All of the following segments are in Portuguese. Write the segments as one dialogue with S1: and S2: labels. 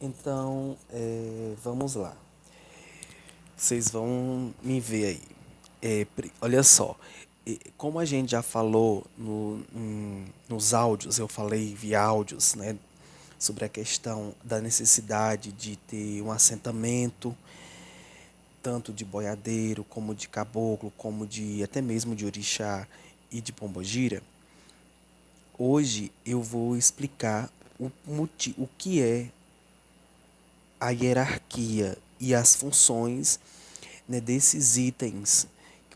S1: Então, vamos lá. Vocês vão me ver aí. Olha só, como a gente já falou nos áudios, eu falei via áudios, né, sobre a questão da necessidade de ter um assentamento, tanto de boiadeiro, como de caboclo, como de até mesmo de orixá e de pombogira. Hoje eu vou explicar o que é a hierarquia e as funções, né, desses itens,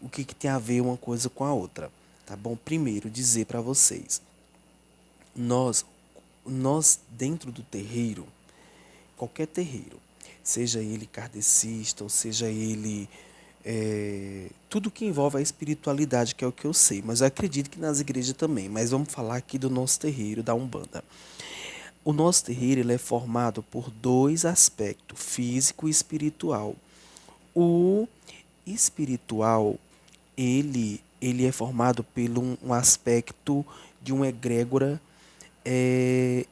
S1: o que tem a ver uma coisa com a outra, tá bom? Primeiro, dizer para vocês, nós, nós dentro do terreiro, qualquer terreiro, seja ele kardecista ou seja ele tudo que envolve a espiritualidade, que é o que eu sei, mas eu acredito que nas igrejas também. Mas vamos falar aqui do nosso terreiro, da Umbanda. O nosso terreiro ele é formado por dois aspectos, físico e espiritual. O espiritual, ele é formado pelo um aspecto de uma egrégora é,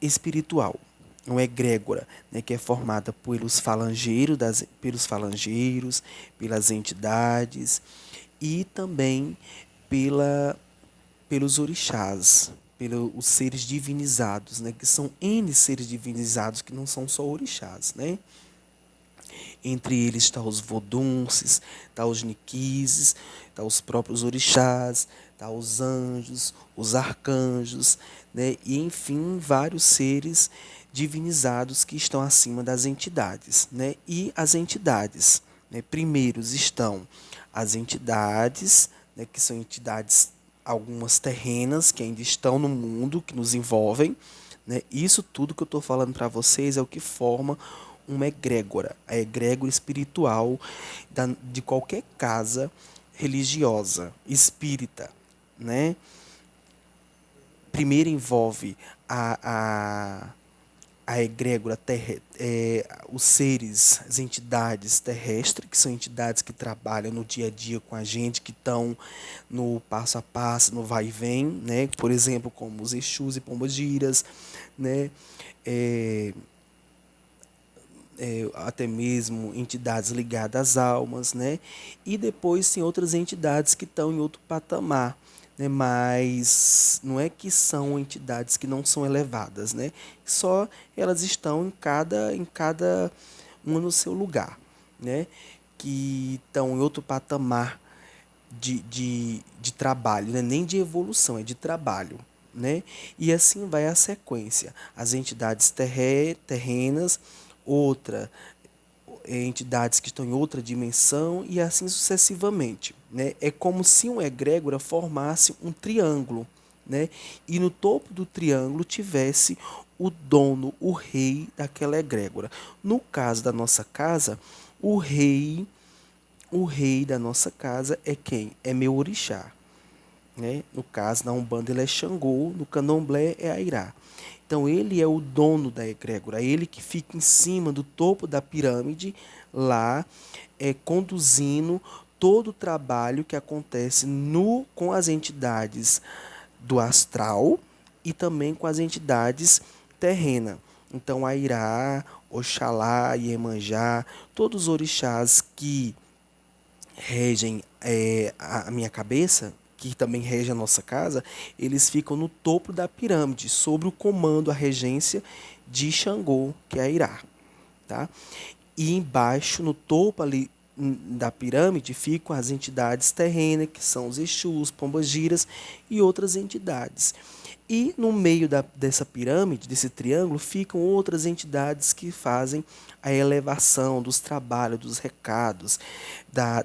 S1: espiritual. Uma egrégora, né, que é formada pelos falangeiros, pelas entidades e também pela, pelos orixás, pelos seres divinizados, né, que são N seres divinizados que não são só orixás, né? Entre eles está os vodunces, está os niquises, está os próprios orixás, está os anjos, os arcanjos, né? E enfim, vários seres divinizados que estão acima das entidades, né? E as entidades, né? Primeiros estão as entidades, né? Que são entidades algumas terrenas que ainda estão no mundo, que nos envolvem, né? Isso tudo que eu estou falando para vocês é o que forma uma egrégora, a egrégora espiritual de qualquer casa religiosa, espírita, né? Primeiro envolve a egrégora os seres, as entidades terrestres, que são entidades que trabalham no dia a dia com a gente, que estão no passo a passo, no vai e vem, né? Por exemplo, como os Exus e Pombogiras, né? É, até mesmo entidades ligadas às almas, né? E depois tem outras entidades que estão em outro patamar, né? Mas não é que são entidades que não são elevadas, né? Só elas estão em cada uma no seu lugar, né? Que estão em outro patamar de trabalho, né? Nem de evolução, é de trabalho. Né? E assim vai a sequência. As entidades terrenas, outra entidades que estão em outra dimensão e assim sucessivamente. Né? É como se uma egrégora formasse um triângulo, né? E no topo do triângulo tivesse o dono, o rei daquela egrégora. No caso da nossa casa, o rei da nossa casa é quem? É meu orixá. Né? No caso, na Umbanda ele é Xangô, no Candomblé é Airá. Então ele é o dono da egrégora, ele que fica em cima do topo da pirâmide, lá, conduzindo todo o trabalho que acontece com as entidades do astral e também com as entidades terrenas. Então Airá, Oxalá, Iemanjá, todos os orixás que regem a minha cabeça, que também rege a nossa casa, eles ficam no topo da pirâmide, sob o comando, a regência de Xangô, que é a Irá. Tá? E embaixo, no topo ali da pirâmide, ficam as entidades terrenas, que são os Exus, Pombagiras e outras entidades. E no meio dessa pirâmide, desse triângulo, ficam outras entidades que fazem a elevação dos trabalhos, dos recados,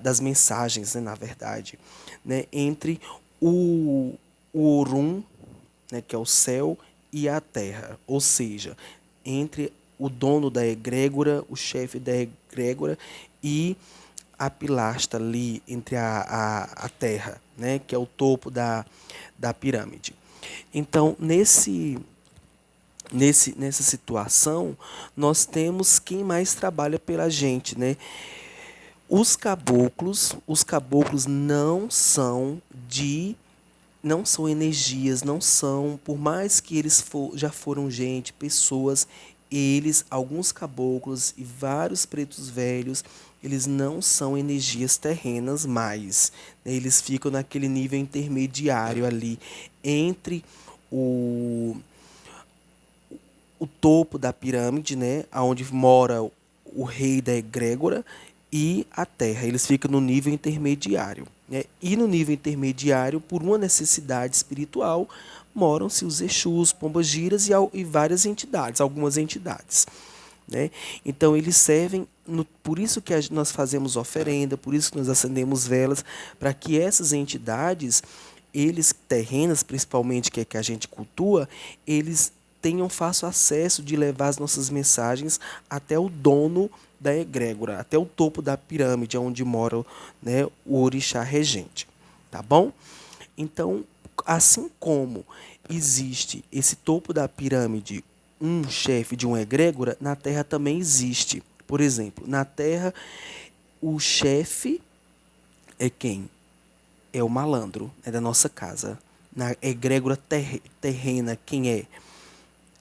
S1: das mensagens, né, na verdade, né, entre o Orum, né, que é o céu, e a terra. Ou seja, entre o dono da egrégora, o chefe da egrégora e a pilastra ali entre a terra, né, que é o topo da pirâmide. Então, nessa situação, nós temos quem mais trabalha pela gente, né? Os caboclos não são energias, não são, por mais que eles já foram gente, pessoas eles, alguns caboclos e vários pretos velhos, eles não são energias terrenas mais, né? Eles ficam naquele nível intermediário ali entre o, o topo da pirâmide, né? Onde mora o rei da egrégora e a terra. Eles ficam no nível intermediário, né? E no nível intermediário, por uma necessidade espiritual, moram-se os Exus, Pombagiras e várias entidades, algumas entidades, né? Então eles servem, por isso que nós fazemos oferenda, por isso que nós acendemos velas, para que essas entidades, eles terrenas principalmente, que é que a gente cultua, eles tenham fácil acesso de levar as nossas mensagens até o dono da egrégora, até o topo da pirâmide, onde mora, né, o orixá regente. Tá bom? Então, assim como existe esse topo da pirâmide, um chefe de uma egrégora, na Terra também existe. Por exemplo, na Terra, o chefe é quem? É o malandro, é da nossa casa. Na egrégora terrena, quem é?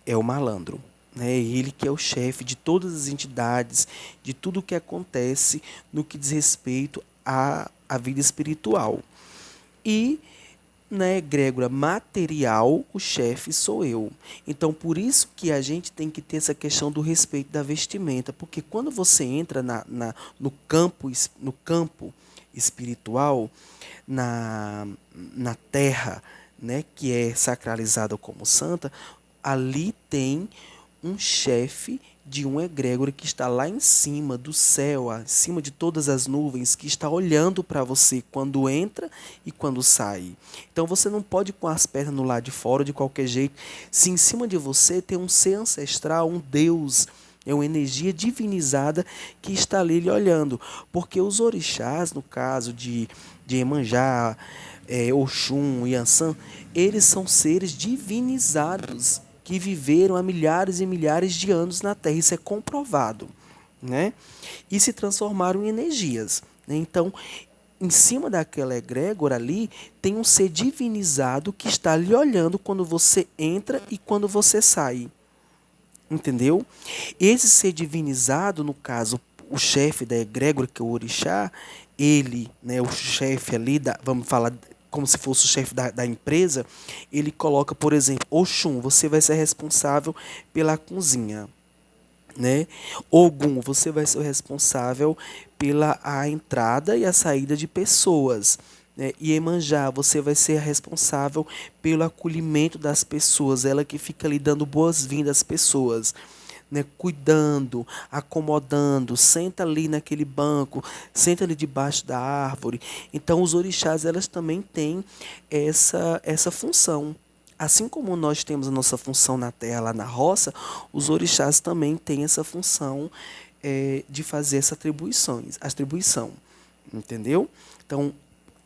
S1: É o malandro. Né? Ele que é o chefe de todas as entidades, de tudo o que acontece no que diz respeito à vida espiritual. E na egrégora material, o chefe sou eu. Então, por isso que a gente tem que ter essa questão do respeito da vestimenta, porque quando você entra no campo espiritual, na terra, né, que é sacralizada como santa, ali tem um chefe de um egrégora que está lá em cima do céu, acima de todas as nuvens, que está olhando para você quando entra e quando sai. Então você não pode pôr as pernas no lado de fora de qualquer jeito. Se em cima de você tem um ser ancestral, um Deus, é uma energia divinizada que está ali lhe olhando. Porque os orixás, no caso de Iemanjá, Oxum, Yansan, eles são seres divinizados que viveram há milhares e milhares de anos na Terra. Isso é comprovado, né? E se transformaram em energias, né? Então, em cima daquela egrégora ali, tem um ser divinizado que está lhe olhando quando você entra e quando você sai. Entendeu? Esse ser divinizado, no caso, o chefe da egrégora, que é o orixá, ele, né, o chefe ali, vamos falar como se fosse o chefe da empresa, ele coloca, por exemplo, Oxum, você vai ser responsável pela cozinha. Né? Ogum, você vai ser o responsável pela a entrada e a saída de pessoas. Né? Iemanjá, você vai ser responsável pelo acolhimento das pessoas, ela que fica ali dando boas-vindas às pessoas. Né, cuidando, acomodando, senta ali naquele banco, senta ali debaixo da árvore. Então, os orixás, elas também têm essa função. Assim como nós temos a nossa função na terra, lá na roça, os orixás também têm essa função de fazer essa atribuição, entendeu? Então,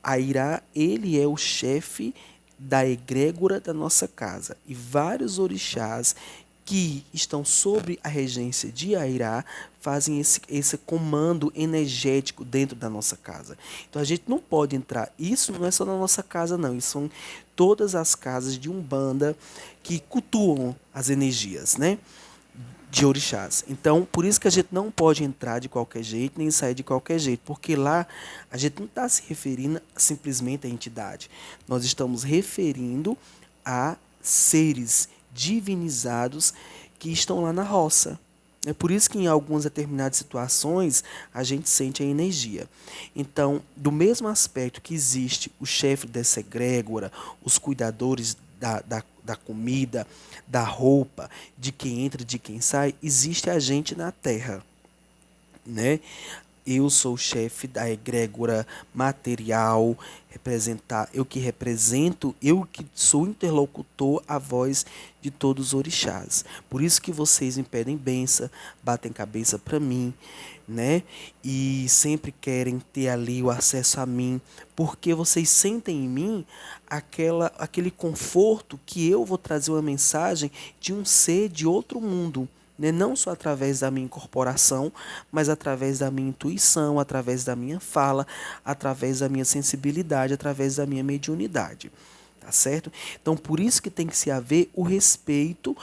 S1: Airá, ele é o chefe da egrégora da nossa casa. E vários orixás que estão sob a regência de Airá fazem esse comando energético dentro da nossa casa. Então a gente não pode entrar. Isso não é só na nossa casa, não. Isso são todas as casas de Umbanda que cultuam as energias, né? De orixás. Então, por isso que a gente não pode entrar de qualquer jeito, nem sair de qualquer jeito, porque lá a gente não está se referindo simplesmente à entidade. Nós estamos referindo a seres divinizados que estão lá na roça. É por isso que em algumas determinadas situações a gente sente a energia. Então, do mesmo aspecto que existe o chefe dessa egrégora, os cuidadores da comida, da roupa, de quem entra, de quem sai, existe a gente na Terra, né? Eu sou o chefe da egrégora material, eu que represento, eu que sou interlocutor, a voz de todos os orixás. Por isso que vocês me pedem benção, batem cabeça para mim, né? E sempre querem ter ali o acesso a mim, porque vocês sentem em mim aquele conforto que eu vou trazer uma mensagem de um ser de outro mundo, né? Não só através da minha incorporação, mas através da minha intuição, através da minha fala, através da minha sensibilidade, através da minha mediunidade. Tá certo? Então, por isso que tem que se haver o respeito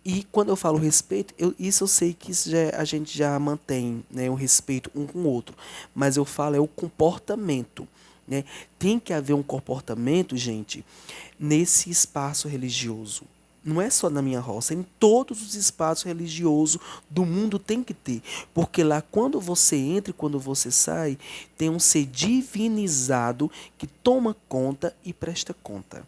S1: E quando eu falo respeito, isso eu sei que a gente já mantém, né, o respeito um com o outro. Mas eu falo é o comportamento, né? Tem que haver um comportamento, gente, nesse espaço religioso. Não é só na minha roça, em todos os espaços religiosos do mundo tem que ter. Porque lá, quando você entra e quando você sai, tem um ser divinizado que toma conta e presta conta.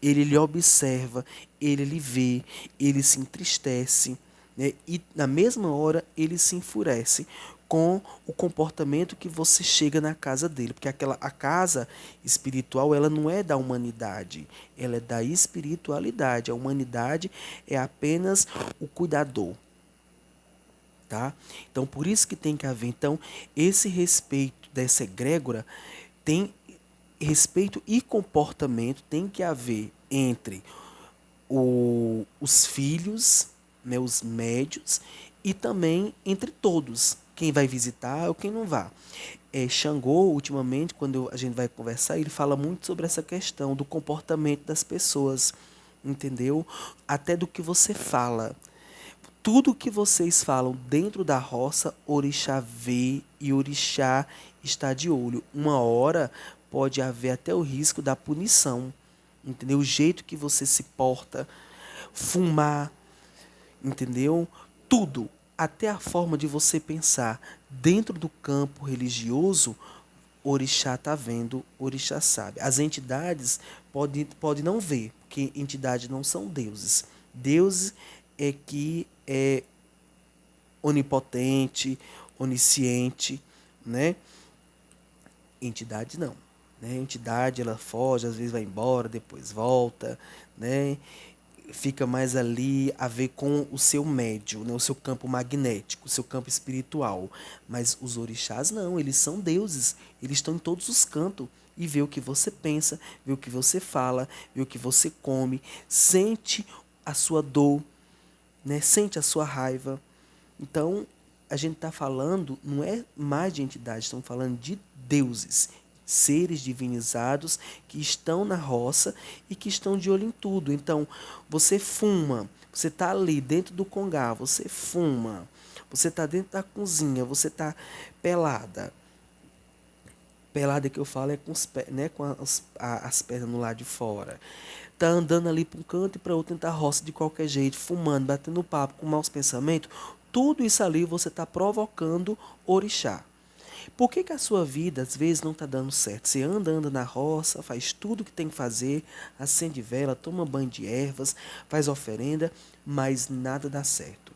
S1: Ele lhe observa, ele lhe vê, ele se entristece, né? E na mesma hora ele se enfurece com o comportamento que você chega na casa dele, porque a casa espiritual ela não é da humanidade, ela é da espiritualidade. A humanidade é apenas o cuidador, tá? Então por isso que tem que haver então esse respeito dessa egrégora, tem respeito e comportamento tem que haver entre os filhos, né, os médios, e também entre todos, quem vai visitar ou quem não vai. Xangô, ultimamente, quando a gente vai conversar, ele fala muito sobre essa questão do comportamento das pessoas, entendeu? Até do que você fala. Tudo que vocês falam dentro da roça, Orixá vê e Orixá está de olho. Uma hora pode haver até o risco da punição, entendeu? O jeito que você se porta, fumar, entendeu? Tudo, até a forma de você pensar dentro do campo religioso, Orixá está vendo, Orixá sabe. As entidades pode não ver, porque entidades não são deuses. Deus é que é onipotente, onisciente, né? Entidade não, né? Entidade ela foge, às vezes vai embora, depois volta, né? Fica mais ali a ver com o seu médio, né? O seu campo magnético, o seu campo espiritual. Mas os orixás não, eles são deuses, eles estão em todos os cantos e vê o que você pensa, vê o que você fala, vê o que você come, sente a sua dor, né? Sente a sua raiva. Então, a gente está falando, não é mais de entidades, estamos falando de deuses, seres divinizados que estão na roça e que estão de olho em tudo. Então, você fuma, você está ali dentro do congá, você fuma, você está dentro da cozinha, você está pelada. Pelada que eu falo é com, né, com as pernas no lado de fora. Tá andando ali para um canto e para outro dentro da roça de qualquer jeito, fumando, batendo papo, com maus pensamentos. Tudo isso ali você está provocando orixá. Por que, que a sua vida às vezes não está dando certo? Você anda na roça, faz tudo o que tem que fazer, acende vela, toma banho de ervas, faz oferenda, mas nada dá certo.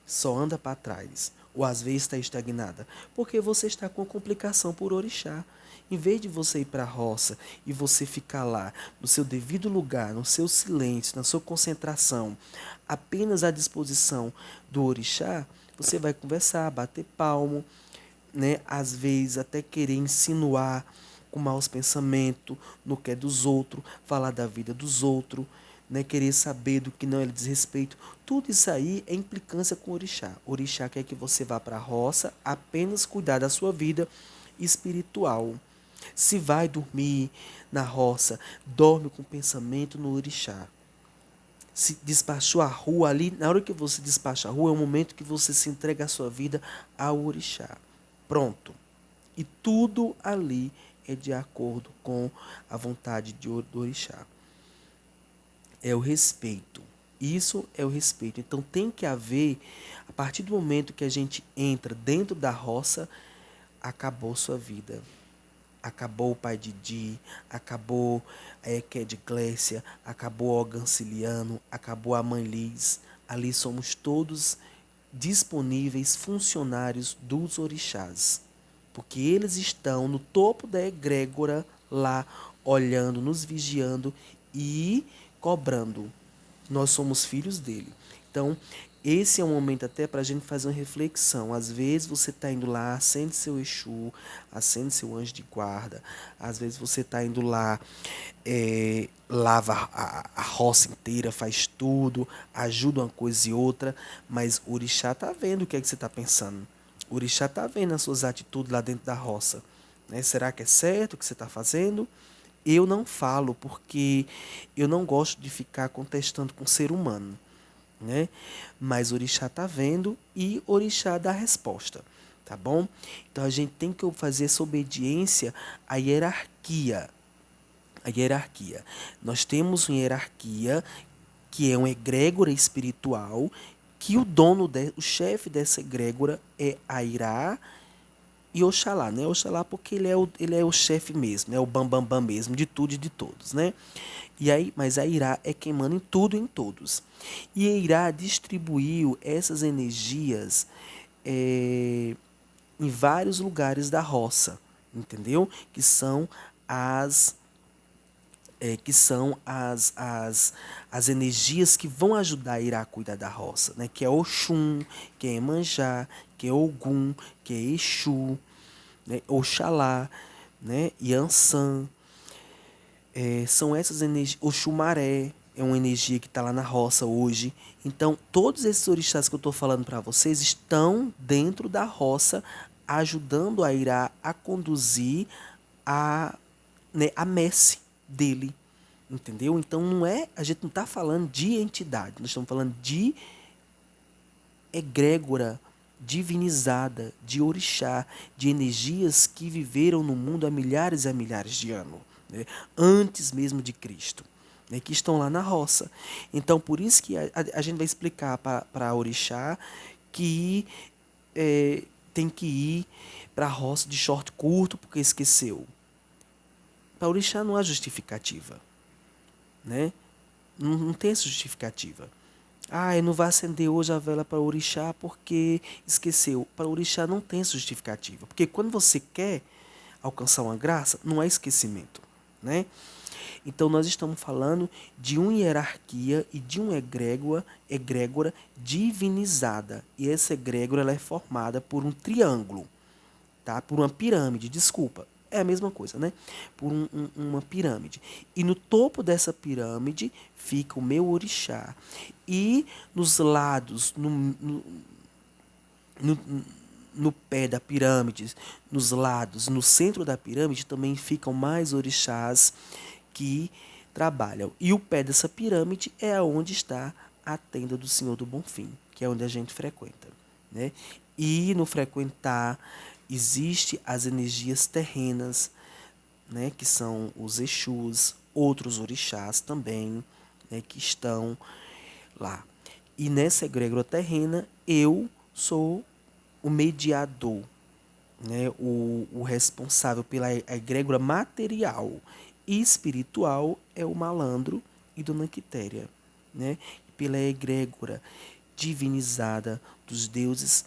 S1: Só anda para trás. Ou às vezes está estagnada. Porque você está com complicação por orixá. Em vez de você ir para a roça e você ficar lá, no seu devido lugar, no seu silêncio, na sua concentração, apenas à disposição do orixá, você vai conversar, bater palmo, né? Às vezes até querer insinuar com maus pensamentos no que é dos outros, falar da vida dos outros, né? Querer saber do que não é diz respeito. Tudo isso aí é implicância com o orixá. O orixá quer que você vá para a roça apenas cuidar da sua vida espiritual. Se vai dormir na roça, dorme com pensamento no orixá. Se despachou a rua ali, na hora que você despacha a rua, é o momento que você se entrega a sua vida ao orixá. Pronto. E tudo ali é de acordo com a vontade do orixá. É o respeito. Isso é o respeito. Então tem que haver, a partir do momento que a gente entra dentro da roça, acabou sua vida. Acabou o pai Didi, acabou a Equed Glécia, acabou o Ganciliano, acabou a mãe Liz. Ali somos todos disponíveis funcionários dos orixás. Porque eles estão no topo da egrégora lá, olhando, nos vigiando e cobrando. Nós somos filhos dele. Então, esse é um momento até para a gente fazer uma reflexão. Às vezes você está indo lá, acende seu Exu, acende seu anjo de guarda. Às vezes você está indo lá, lava a roça inteira, faz tudo, ajuda uma coisa e outra. Mas o orixá está vendo o que é que você está pensando. O orixá está vendo as suas atitudes lá dentro da roça. Né? Será que é certo o que você está fazendo? Eu não falo porque eu não gosto de ficar contestando com o ser humano. né? Mas orixá tá vendo e orixá dá a resposta, tá bom? Então a gente tem que fazer essa obediência à hierarquia. A hierarquia. Nós temos uma hierarquia que é uma egrégora espiritual, que o chefe dessa egrégora é Airá e Oxalá, né? Oxalá porque ele é o chefe mesmo, é o bambambam bam, bam mesmo, de tudo e de todos, né? E aí, mas a Irá é quem manda em tudo e em todos. E a Irá distribuiu essas energias em vários lugares da roça, entendeu? As que são as energias que vão ajudar a Irá a cuidar da roça, né? Que é Oxum, que é Emanjá, que é Ogum, que é Exu, né? Oxalá, né? Yansan. São essas energias. Oxumaré é uma energia que está lá na roça hoje. Então, todos esses orixás que eu estou falando para vocês estão dentro da roça, ajudando a Irá a conduzir a, né, a messe dele. Entendeu? Então, a gente não está falando de entidade, nós estamos falando de egrégora divinizada, de orixá, de energias que viveram no mundo há milhares e milhares de anos, né? Antes mesmo de Cristo, né? Que estão lá na roça. Então, por isso que a gente vai explicar para a orixá que tem que ir para a roça de short curto porque esqueceu. Para orixá não há justificativa, né? Não tem essa justificativa. Ah, eu não vou acender hoje a vela para o orixá porque esqueceu. Para o orixá não tem justificativa. Porque quando você quer alcançar uma graça, não há esquecimento, né? Então nós estamos falando de uma hierarquia e de uma egrégora divinizada. E essa egrégora ela é formada por um triângulo, tá? Por uma pirâmide, desculpa. É a mesma coisa, né? Por uma pirâmide. E no topo dessa pirâmide fica o meu orixá. E nos lados, no, no pé da pirâmide, nos lados, no centro da pirâmide, também ficam mais orixás que trabalham. E o pé dessa pirâmide é onde está a tenda do Senhor do Bonfim, que é onde a gente frequenta, né? E no frequentar existe as energias terrenas, né, que são os Exus, outros orixás também, né, que estão lá. E nessa egrégora terrena, eu sou o mediador, né, o responsável pela egrégora material. E espiritual é o malandro e Dona Quitéria, né? Pela egrégora divinizada dos deuses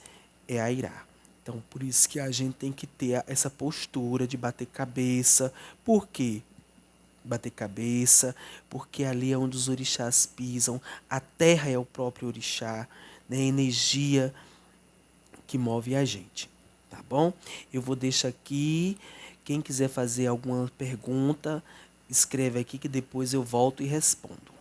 S1: é a Irá. Então, por isso que a gente tem que ter essa postura de bater cabeça. Por quê? Bater cabeça, porque ali é onde os orixás pisam, a terra é o próprio orixá, né? A energia que move a gente, tá bom? Eu vou deixar aqui, quem quiser fazer alguma pergunta, escreve aqui que depois eu volto e respondo.